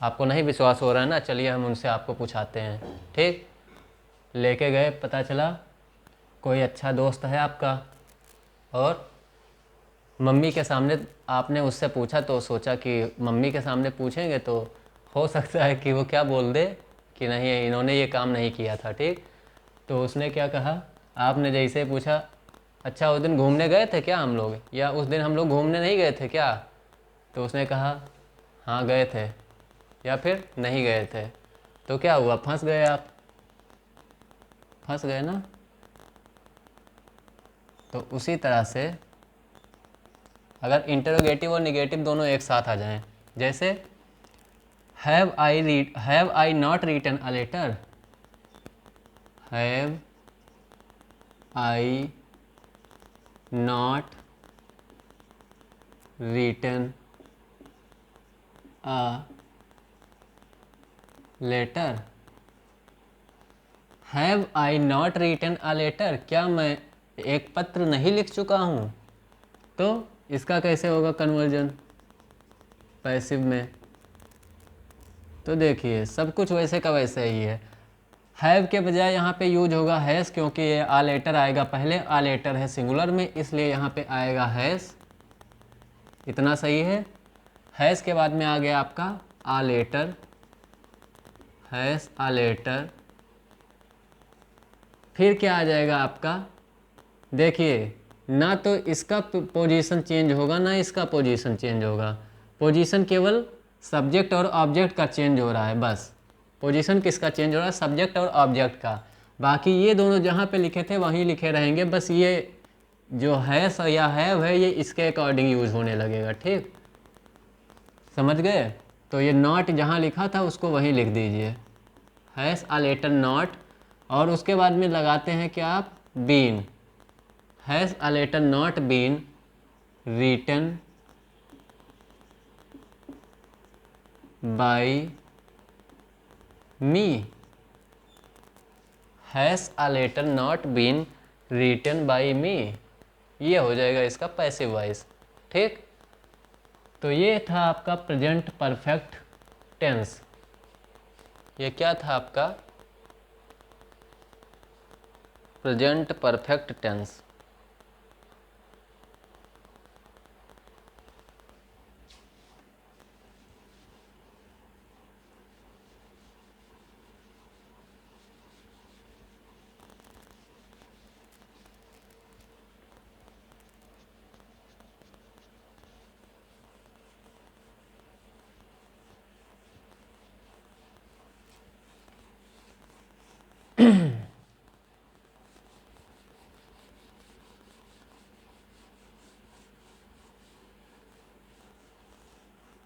आपको नहीं विश्वास हो रहा है ना, चलिए हम उनसे आपको पूछाते हैं। ठीक, लेके गए, पता चला कोई अच्छा दोस्त है आपका, और मम्मी के सामने आपने उससे पूछा तो सोचा कि मम्मी के सामने पूछेंगे तो हो सकता है कि वो क्या बोल दे कि नहीं इन्होंने ये काम नहीं किया था। ठीक, तो उसने क्या कहा, आपने जैसे पूछा अच्छा उस दिन घूमने गए थे क्या हम लोग, या उस दिन हम लोग घूमने नहीं गए थे क्या, तो उसने कहा हाँ गए थे, या फिर नहीं गए थे। तो क्या हुआ, फंस गए आप, फंस गए ना। तो उसी तरह से अगर इंटरोगेटिव और निगेटिव दोनों एक साथ आ जाएं, जैसे have I not written a letter, have I not written a letter, have I not written a letter, क्या मैं एक पत्र नहीं लिख चुका हूँ। तो इसका कैसे होगा कन्वर्जन पैसिव में? तो देखिए सब कुछ वैसे का वैसे ही है। हैव के बजाय यहाँ पे यूज होगा हैज़, क्योंकि ये आ लेटर आएगा पहले, आ लेटर है सिंगुलर में, इसलिए यहाँ पे आएगा हैज़। इतना सही है। हैज़ के बाद में आ गया आपका a letter, has a letter. फिर क्या आ जाएगा आपका, देखिए ना तो इसका पोजीशन चेंज होगा ना इसका पोजीशन चेंज होगा, पोजीशन केवल सब्जेक्ट और ऑब्जेक्ट का चेंज हो रहा है बस। पोजीशन किसका चेंज हो रहा है, सब्जेक्ट और ऑब्जेक्ट का। बाकी ये दोनों जहाँ पे लिखे थे वहीं लिखे रहेंगे, बस ये जो है या हैव है ये इसके अकॉर्डिंग यूज होने लगेगा। ठीक, समझ गए। तो ये नॉट जहाँ लिखा था उसको वहीं लिख दीजिए, हैज़ अ लेटर नॉट, और उसके बाद में लगाते हैं क्या आप, been, has a letter not been written by me, has a letter not been written by me. ये हो जाएगा इसका पैसिव वॉइस। ठीक, तो ये था आपका प्रेजेंट परफेक्ट टेंस। ये क्या था आपका प्रेजेंट परफेक्ट टेंस।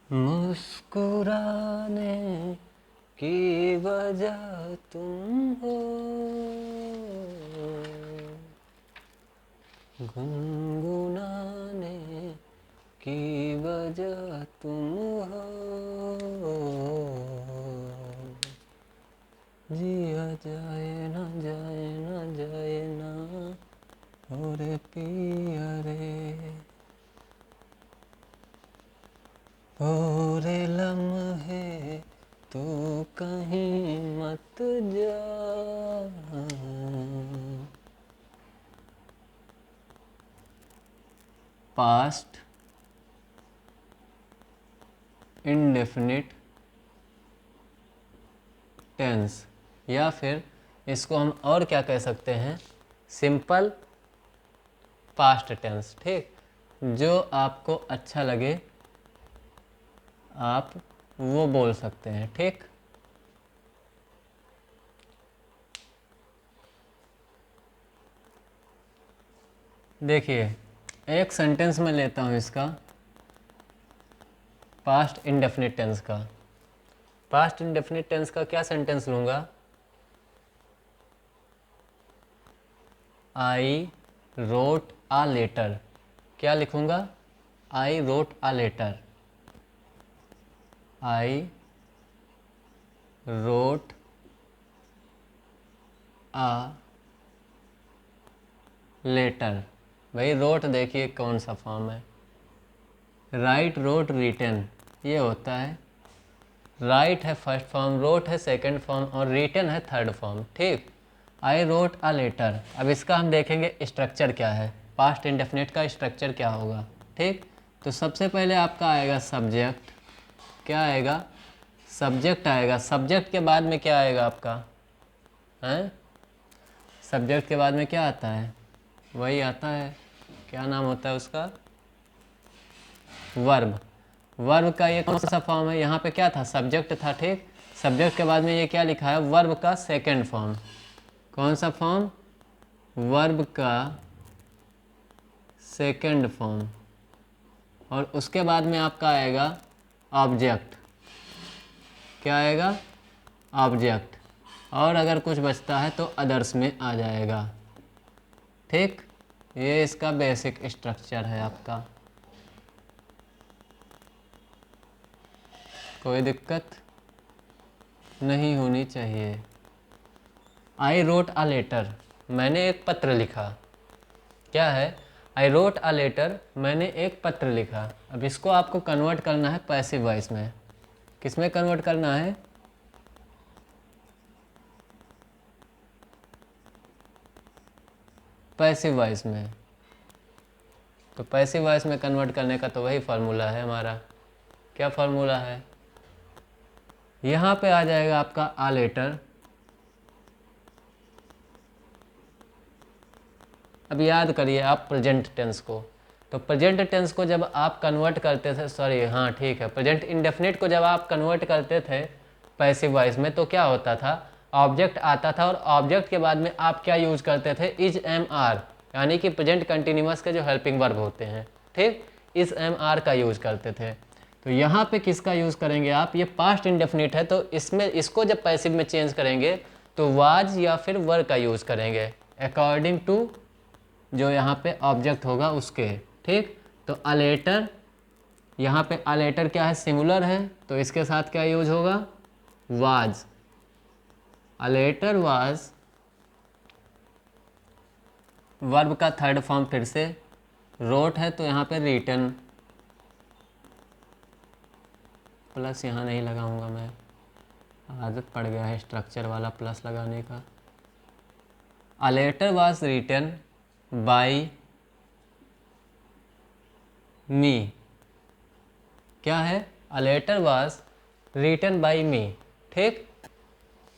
मुस्कुराने की वजह तुम हो, गुनगुनाने की वजह तुम हो, जिया जाए ना जाए ना जाए ना और पिया रे। पास्ट इंडेफिनिट टेंस, या फिर इसको हम और क्या कह सकते हैं, सिंपल पास्ट टेंस। ठीक, जो आपको अच्छा लगे आप वो बोल सकते हैं। ठीक, देखिए एक सेंटेंस में लेता हूँ इसका, पास्ट इंडेफिनिट टेंस का। पास्ट इंडेफिनिट टेंस का क्या सेंटेंस लूँगा, आई रोट आ लेटर। क्या लिखूँगा, I wrote a letter, I wrote a letter. भाई रोट देखिए कौन सा फॉर्म है, राइट रोट रिटन ये होता है। राइट है फर्स्ट फॉर्म, रोट है सेकंड फॉर्म और रिटन है थर्ड फॉर्म। ठीक, आई रोट अ लेटर। अब इसका हम देखेंगे स्ट्रक्चर क्या है, पास्ट इंडेफिनिट का स्ट्रक्चर क्या होगा। ठीक, तो सबसे पहले आपका आएगा सब्जेक्ट। क्या आएगा, सब्जेक्ट आएगा। सब्जेक्ट के बाद में क्या आएगा आपका, हैं, सब्जेक्ट के बाद में क्या आता है, वही आता है, क्या नाम होता है उसका, वर्ब। वर्ब का ये कौन सा फॉर्म है, यहाँ पे क्या था, सब्जेक्ट था। ठीक, सब्जेक्ट के बाद में ये क्या लिखा है, वर्ब का सेकंड फॉर्म। कौन सा फॉर्म, वर्ब का सेकंड फॉर्म। और उसके बाद में आपका आएगा ऑब्जेक्ट। क्या आएगा, ऑब्जेक्ट। और अगर कुछ बचता है तो अदर्स में आ जाएगा। ठीक, ये इसका बेसिक स्ट्रक्चर है आपका, कोई दिक्कत नहीं होनी चाहिए। आई रोट अ लेटर, मैंने एक पत्र लिखा। क्या है, आई रोट अ लेटर, मैंने एक पत्र लिखा। अब इसको आपको कन्वर्ट करना है पैसिव वॉइस में। किस में कन्वर्ट करना है, पैसिव वॉइस में। तो पैसिव वॉइस में कन्वर्ट करने का तो वही फार्मूला है हमारा। क्या फार्मूला है, यहाँ पे आ जाएगा आपका आ लेटर। अब याद करिए आप प्रेजेंट टेंस को, तो प्रेजेंट टेंस को जब आप कन्वर्ट करते थे, सॉरी हाँ ठीक है, प्रेजेंट इंडेफिनिट को जब आप कन्वर्ट करते थे पैसिव वॉइस में, तो क्या होता था, ऑब्जेक्ट आता था और ऑब्जेक्ट के बाद में आप क्या यूज करते थे, इज एम आर, यानी कि प्रेजेंट कंटिन्यूअस के जो हेल्पिंग वर्ब होते हैं। ठीक, इज एम आर का यूज करते थे। तो यहाँ पे किसका यूज करेंगे आप, ये पास्ट इंडेफिनिट है तो इसमें इसको जब पैसिव में चेंज करेंगे तो वाज या फिर वर का यूज करेंगे अकॉर्डिंग टू जो यहाँ पे ऑब्जेक्ट होगा उसके। ठीक, तो अ लेटर, यहाँ पे अ लेटर क्या है, सिंगुलर है तो इसके साथ क्या यूज होगा, was. A letter was, verb का थर्ड फॉर्म फिर से रोट है तो यहाँ पे रिटन, प्लस यहाँ नहीं लगाऊंगा मैं, आदत पड़ गया है स्ट्रक्चर वाला प्लस लगाने का। A letter was written by me. क्या है, a letter was written by me. ठीक,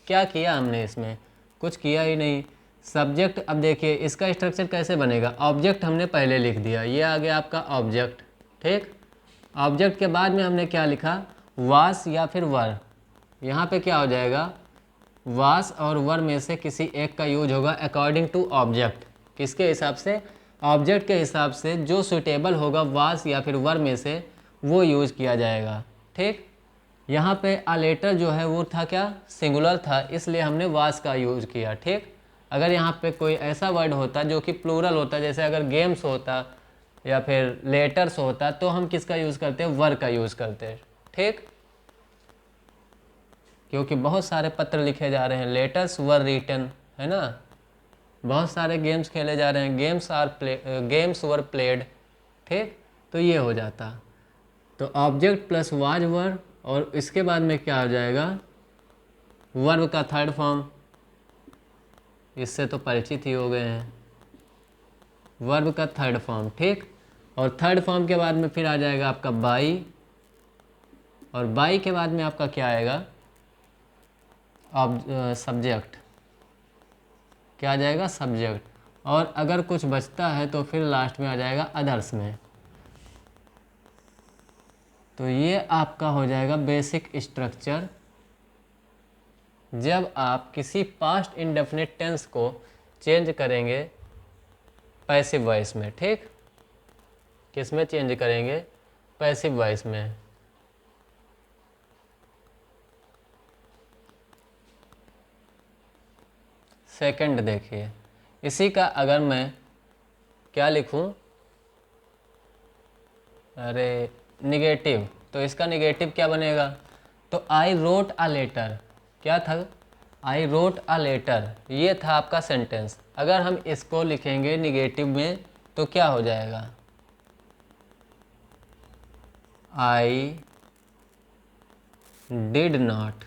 क्या किया हमने इसमें, कुछ किया ही नहीं। सब्जेक्ट, अब देखिए इसका स्ट्रक्चर कैसे बनेगा, ऑब्जेक्ट हमने पहले लिख दिया, ये आ गया आपका ऑब्जेक्ट। ठीक, ऑब्जेक्ट के बाद में हमने क्या लिखा, वास या फिर वर। यहाँ पे क्या हो जाएगा, वास और वर में से किसी एक का यूज होगा अकॉर्डिंग टू ऑब्जेक्ट। किसके हिसाब से, ऑब्जेक्ट के हिसाब से जो सुटेबल होगा वास या फिर वर में से वो यूज किया जाएगा। ठीक, यहाँ पे अ लेटर जो है वो था क्या, सिंगुलर था, इसलिए हमने वास का यूज किया। ठीक, अगर यहाँ पे कोई ऐसा वर्ड होता जो कि प्लूरल होता, जैसे अगर गेम्स होता या फिर लेटर्स होता, तो हम किसका यूज़ करते, वर का यूज़ करते। ठीक, क्योंकि बहुत सारे पत्र लिखे जा रहे हैं, लेटर्स वर रिटन, है ना, बहुत सारे गेम्स खेले जा रहे हैं, गेम्स वर प्लेड। ठीक, तो ये हो जाता, तो ऑब्जेक्ट प्लस वाज वर, और इसके बाद में क्या हो जाएगा, वर्ब का थर्ड फॉर्म, इससे तो परिचित ही हो गए हैं, वर्ब का थर्ड फॉर्म। ठीक, और थर्ड फॉर्म के बाद में फिर आ जाएगा आपका बाई, और बाई के बाद में आपका क्या आएगा, सब्जेक्ट। क्या आ जाएगा, सब्जेक्ट। और अगर कुछ बचता है तो फिर लास्ट में आ जाएगा अदर्स में। तो ये आपका हो जाएगा बेसिक स्ट्रक्चर जब आप किसी पास्ट इंडेफिनिट टेंस को चेंज करेंगे पैसिव वॉइस में। ठीक, किस में चेंज करेंगे, पैसिव वॉइस में। सेकंड देखिए, इसी का अगर मैं क्या लिखूं, अरे निगेटिव, तो इसका निगेटिव क्या बनेगा, तो आई रोट अ लेटर। क्या था, आई रोट अ लेटर, ये था आपका सेंटेंस। अगर हम इसको लिखेंगे निगेटिव में तो क्या हो जाएगा, आई did not,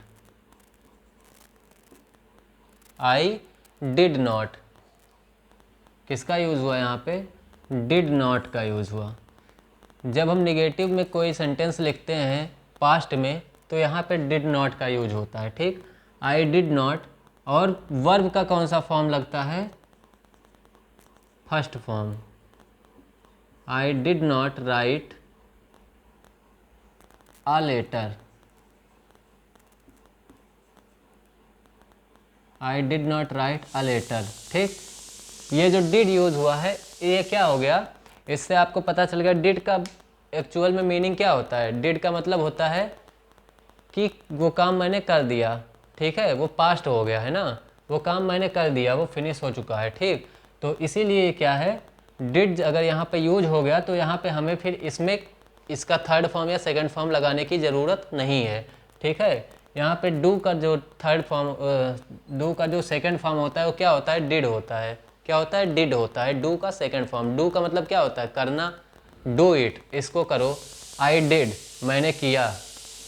I did not, किसका यूज़ हुआ यहाँ पे, डिड नॉट का यूज़ हुआ। जब हम निगेटिव में कोई सेंटेंस लिखते हैं पास्ट में तो यहाँ पे डिड नॉट का यूज होता है। ठीक, आई डिड नॉट, और वर्ब का कौन सा फॉर्म लगता है, first form. I did not write a letter, I did not write a letter. ठीक, ये जो डिड यूज हुआ है ये क्या हो गया, इससे आपको पता चल गया डिड का एक्चुअल में मीनिंग क्या होता है। डिड का मतलब होता है कि वो काम मैंने कर दिया। ठीक है, वो पास्ट हो गया है ना, वो काम मैंने कर दिया, वो फिनिश हो चुका है। ठीक, तो इसीलिए क्या है, डिड अगर यहाँ पे यूज हो गया तो यहाँ पे हमें फिर इसमें इसका थर्ड फॉर्म या सेकंड फॉर्म लगाने की ज़रूरत नहीं है। ठीक है, यहाँ पे डू का जो थर्ड फॉर्म, डू का जो सेकंड फॉर्म होता है वो क्या होता है, डिड होता है। क्या होता है, डिड होता है। डू का सेकंड फॉर्म, डू का मतलब क्या होता है, करना, डू इट, इसको करो। आई डिड, मैंने किया।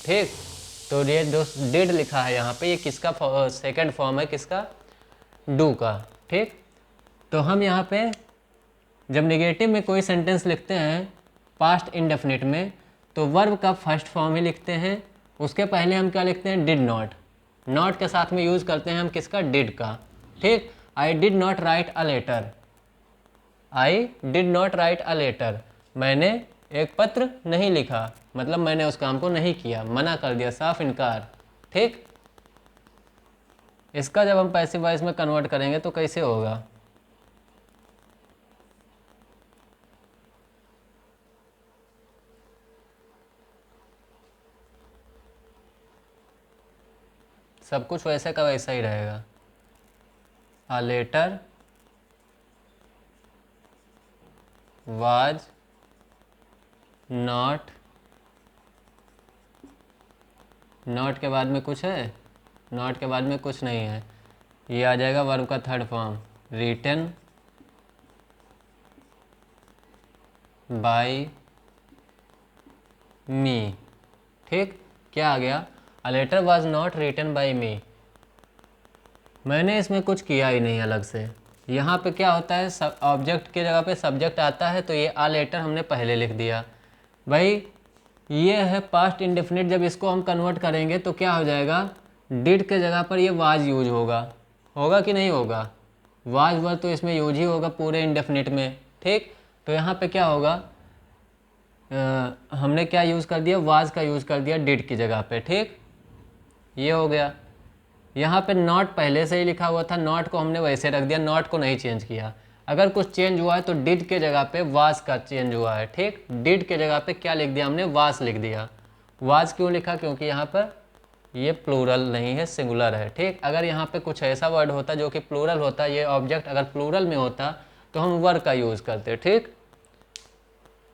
ठीक, तो ये जो डिड लिखा है यहाँ पे ये किसका सेकंड फॉर्म है, किसका, डू का। ठीक, तो हम यहाँ पे जब नेगेटिव में कोई सेंटेंस लिखते हैं पास्ट इंडेफिनिट में तो वर्ब का फर्स्ट फॉर्म ही लिखते हैं। उसके पहले हम क्या लिखते हैं, डिड नॉट, नॉट के साथ में यूज़ करते हैं हम किसका, डिड का। ठीक, I did not write a letter, I did not write a letter, मैंने एक पत्र नहीं लिखा, मतलब मैंने उस काम को नहीं किया, मना कर दिया, साफ इनकार। ठीक, इसका जब हम पैसिव वॉइस में कन्वर्ट करेंगे तो कैसे होगा, सब कुछ वैसे का वैसा ही रहेगा। A letter was not, not के बाद में कुछ है, नॉट के बाद में कुछ नहीं है, ये आ जाएगा वर्ब का third form, written by me. ठीक, क्या आ गया, a letter was not written by me, मैंने इसमें कुछ किया ही नहीं अलग से। यहाँ पे क्या होता है, ऑब्जेक्ट की जगह पे सब्जेक्ट आता है तो ये अ लेटर हमने पहले लिख दिया। भाई ये है पास्ट इंडेफिनिट, जब इसको हम कन्वर्ट करेंगे तो क्या हो जाएगा, डिड के जगह पर ये वाज यूज होगा, होगा कि नहीं होगा, वाज वर्ड तो इसमें यूज ही होगा पूरे इंडेफिनिट में। ठीक, तो यहाँ पे क्या होगा, हमने क्या यूज़ कर दिया, वाज का यूज़ कर दिया डिड की जगह पे। ठीक, ये हो गया। यहाँ पे नॉट पहले से ही लिखा हुआ था, नॉट को हमने वैसे रख दिया, नॉट को नहीं चेंज किया। अगर कुछ चेंज हुआ है तो डिड के जगह पे वाज का चेंज हुआ है। ठीक, डिड के जगह पे क्या लिख दिया हमने, वाज लिख दिया। वाज क्यों लिखा, क्योंकि यहाँ पर ये प्लूरल नहीं है, सिंगुलर है। ठीक, अगर यहाँ पे कुछ ऐसा वर्ड होता जो कि प्लूरल होता, ये ऑब्जेक्ट अगर प्लूरल में होता तो हम वर का यूज़ करते। ठीक,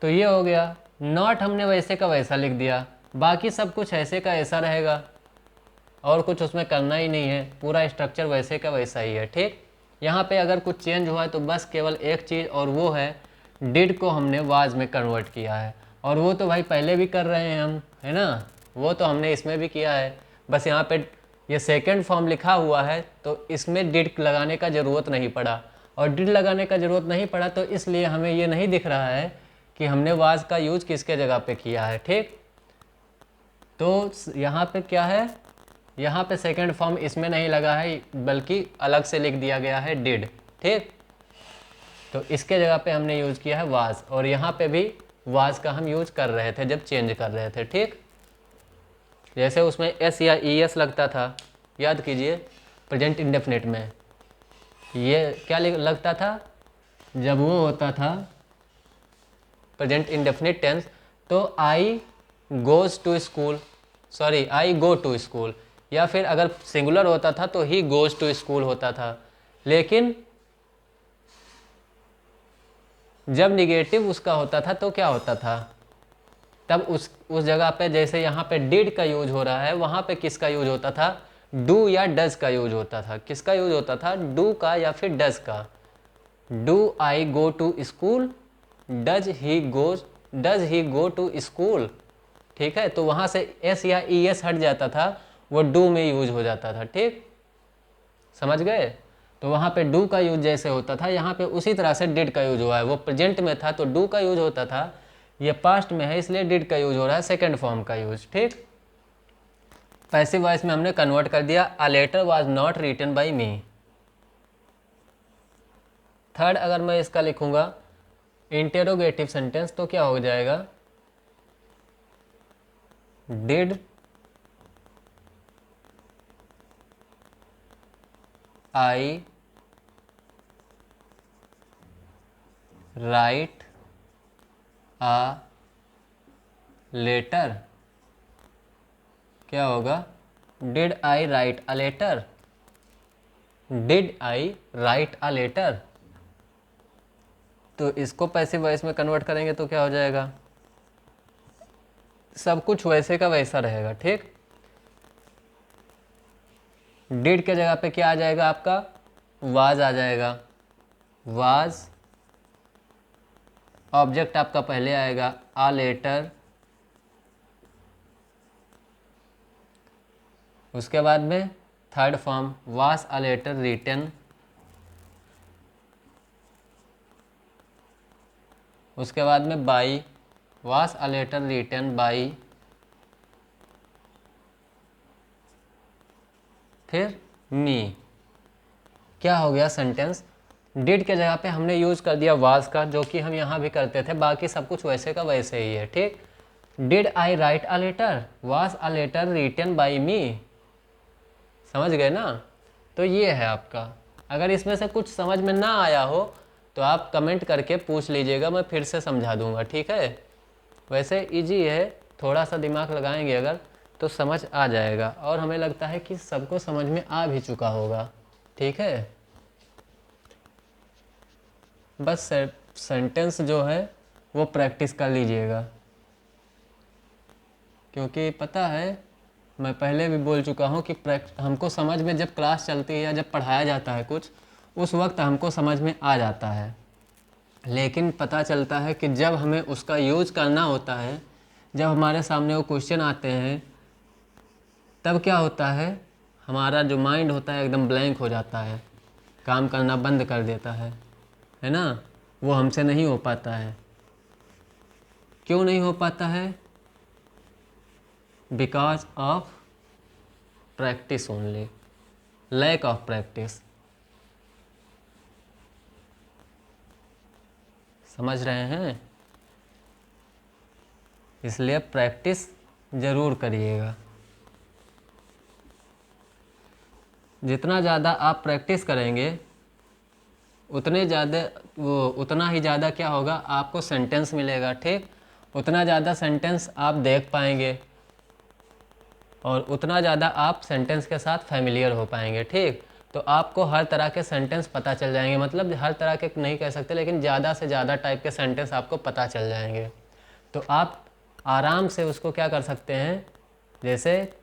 तो ये हो गया, नॉट हमने वैसे का वैसा लिख दिया, बाकी सब कुछ ऐसे का ऐसा रहेगा और कुछ उसमें करना ही नहीं है, पूरा स्ट्रक्चर वैसे का वैसा ही है। ठीक, यहाँ पे अगर कुछ चेंज हुआ है तो बस केवल एक चीज़, और वो है डिड को हमने वाज में कन्वर्ट किया है, और वो तो भाई पहले भी कर रहे हैं हम, है ना, वो तो हमने इसमें भी किया है। बस यहाँ पे ये सेकंड फॉर्म लिखा हुआ है तो इसमें डिड लगाने का ज़रूरत नहीं पड़ा, और डिड लगाने का ज़रूरत नहीं पड़ा तो इसलिए हमें ये नहीं दिख रहा है कि हमने वाज का यूज किसके जगह पे किया है। ठीक, तो यहाँ पे क्या है, यहाँ पे सेकंड फॉर्म इसमें नहीं लगा है बल्कि अलग से लिख दिया गया है डिड। ठीक, तो इसके जगह पे हमने यूज़ किया है वाज, और यहाँ पे भी वाज का हम यूज कर रहे थे जब चेंज कर रहे थे। ठीक, जैसे उसमें एस या ई एस लगता था, याद कीजिए प्रेजेंट इंडेफिनिट में ये क्या लगता था, जब वो होता था प्रेजेंट इंडेफिनिट टेंस तो I goes to school, sorry I go to school, या फिर अगर सिंगुलर होता था तो ही गोज़ टू स्कूल होता था। लेकिन जब निगेटिव उसका होता था तो क्या होता था, तब उस जगह पे जैसे यहाँ पे डिड का यूज हो रहा है, वहाँ पे किसका यूज होता था, डू या डज का यूज होता था। किसका यूज होता था, डू का या फिर डज का। Do I go to school, does he go to school. ठीक है, तो वहाँ से एस या ई एस हट जाता था, वो डू में यूज हो जाता था। ठीक, समझ गए, तो वहाँ पे डू का यूज जैसे होता था यहाँ पे उसी तरह से डिड का यूज हुआ है। वो प्रेजेंट में था तो डू का यूज होता था, ये पास्ट में है इसलिए डिड का यूज हो रहा है, सेकंड फॉर्म का यूज। ठीक, पैसिव वॉइस में हमने कन्वर्ट कर दिया, a letter was not written by me. Third अगर मैं इसका लिखूंगा इंटेरोगेटिव सेंटेंस तो क्या हो जाएगा, did I write a letter, क्या होगा, did I write a letter, did I write a letter. तो इसको पैसिव वॉइस में कन्वर्ट करेंगे तो क्या हो जाएगा, सब कुछ वैसे का वैसा रहेगा। ठीक, डिड के जगह पे क्या आ जाएगा आपका, वाज आ जाएगा, वाज ऑब्जेक्ट आपका पहले आएगा, आ लेटर, उसके बाद में third form was a letter written, उसके बाद में by, was a letter written by, फिर मी। क्या हो गया सेंटेंस, डिड के जगह पे हमने यूज कर दिया वाज का, जो कि हम यहाँ भी करते थे, बाकी सब कुछ वैसे का वैसे ही है। ठीक, did I write a letter, was a letter written by me. समझ गए ना, तो ये है आपका। अगर इसमें से कुछ समझ में ना आया हो तो आप कमेंट करके पूछ लीजिएगा, मैं फिर से समझा दूंगा। ठीक है, वैसे इजी है, थोड़ा सा दिमाग लगाएंगे अगर तो समझ आ जाएगा, और हमें लगता है कि सबको समझ में आ भी चुका होगा। ठीक है, बस सेंटेंस जो है वो प्रैक्टिस कर लीजिएगा, क्योंकि पता है मैं पहले भी बोल चुका हूँ कि हमको समझ में जब क्लास चलती है या जब पढ़ाया जाता है कुछ, उस वक्त हमको समझ में आ जाता है, लेकिन पता चलता है कि जब हमें उसका यूज़ करना होता है, जब हमारे सामने वो क्वेश्चन आते हैं, तब क्या होता है, हमारा जो माइंड होता है एकदम ब्लैंक हो जाता है, काम करना बंद कर देता है ना, वो हमसे नहीं हो पाता है। क्यों नहीं हो पाता है, because of practice only, lack of practice. समझ रहे हैं, इसलिए प्रैक्टिस ज़रूर करिएगा। जितना ज़्यादा आप प्रैक्टिस करेंगे उतना ही ज़्यादा क्या होगा, आपको सेंटेंस मिलेगा। ठीक, उतना ज़्यादा सेंटेंस आप देख पाएंगे और उतना ज़्यादा आप सेंटेंस के साथ फैमिलियर हो पाएंगे। ठीक, तो आपको हर तरह के सेंटेंस पता चल जाएंगे, मतलब हर तरह के नहीं कह सकते, लेकिन ज़्यादा से ज़्यादा टाइप के सेंटेंस आपको पता चल जाएंगे। तो आप आराम से उसको क्या कर सकते हैं, जैसे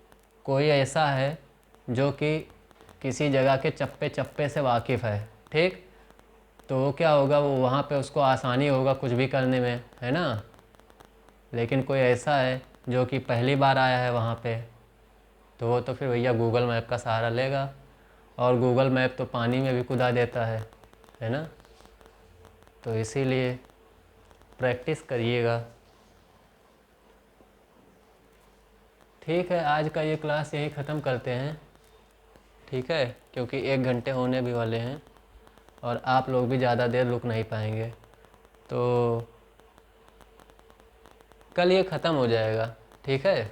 कोई ऐसा है जो कि किसी जगह के चप्पे चप्पे से वाकिफ़ है, ठीक, तो वो क्या होगा, वो वहाँ पे उसको आसानी होगा कुछ भी करने में, है ना। लेकिन कोई ऐसा है जो कि पहली बार आया है वहाँ पे, तो वो तो फिर भैया गूगल मैप का सहारा लेगा, और गूगल मैप तो पानी में भी कुदा देता है ना। तो इसीलिए प्रैक्टिस करिएगा। ठीक है, आज का ये क्लास यही ख़त्म करते हैं। ठीक है, क्योंकि 1 घंटे होने भी वाले हैं और आप लोग भी ज़्यादा देर रुक नहीं पाएंगे, तो कल ये ख़त्म हो जाएगा। ठीक है,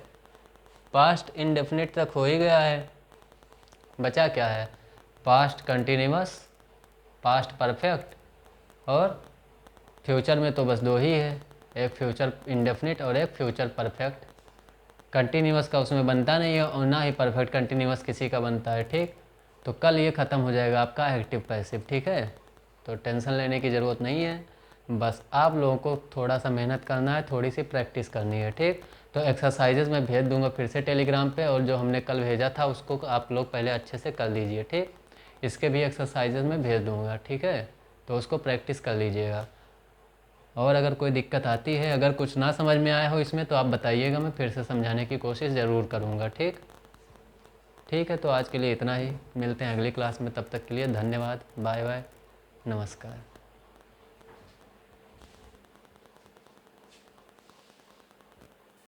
पास्ट इंडेफिनिट तक हो ही गया है, बचा क्या है? पास्ट कंटिन्यूअस, पास्ट परफेक्ट और फ्यूचर में तो बस 2 ही है, एक फ्यूचर इंडेफिनिट और एक फ्यूचर परफेक्ट। कंटिन्यूअस का उसमें बनता नहीं है और ना ही परफेक्ट कंटिन्यूअस किसी का बनता है। ठीक, तो कल ये ख़त्म हो जाएगा आपका एक्टिव पैसिव। ठीक है, तो टेंशन लेने की ज़रूरत नहीं है, बस आप लोगों को थोड़ा सा मेहनत करना है, थोड़ी सी प्रैक्टिस करनी है। ठीक, तो एक्सरसाइजेज मैं भेज दूंगा फिर से टेलीग्राम पे, और जो हमने कल भेजा था उसको आप लोग पहले अच्छे से कर लीजिए। ठीक, इसके भी एक्सरसाइजेज मैं भेज दूंगा। ठीक है, तो उसको प्रैक्टिस कर लीजिएगा। और अगर कोई दिक्कत आती है, अगर कुछ ना समझ में आया हो इसमें, तो आप बताइएगा, मैं फिर से समझाने की कोशिश ज़रूर करूँगा। ठीक, ठीक है, तो आज के लिए इतना ही, मिलते हैं अगली क्लास में, तब तक के लिए धन्यवाद, बाय बाय, नमस्कार।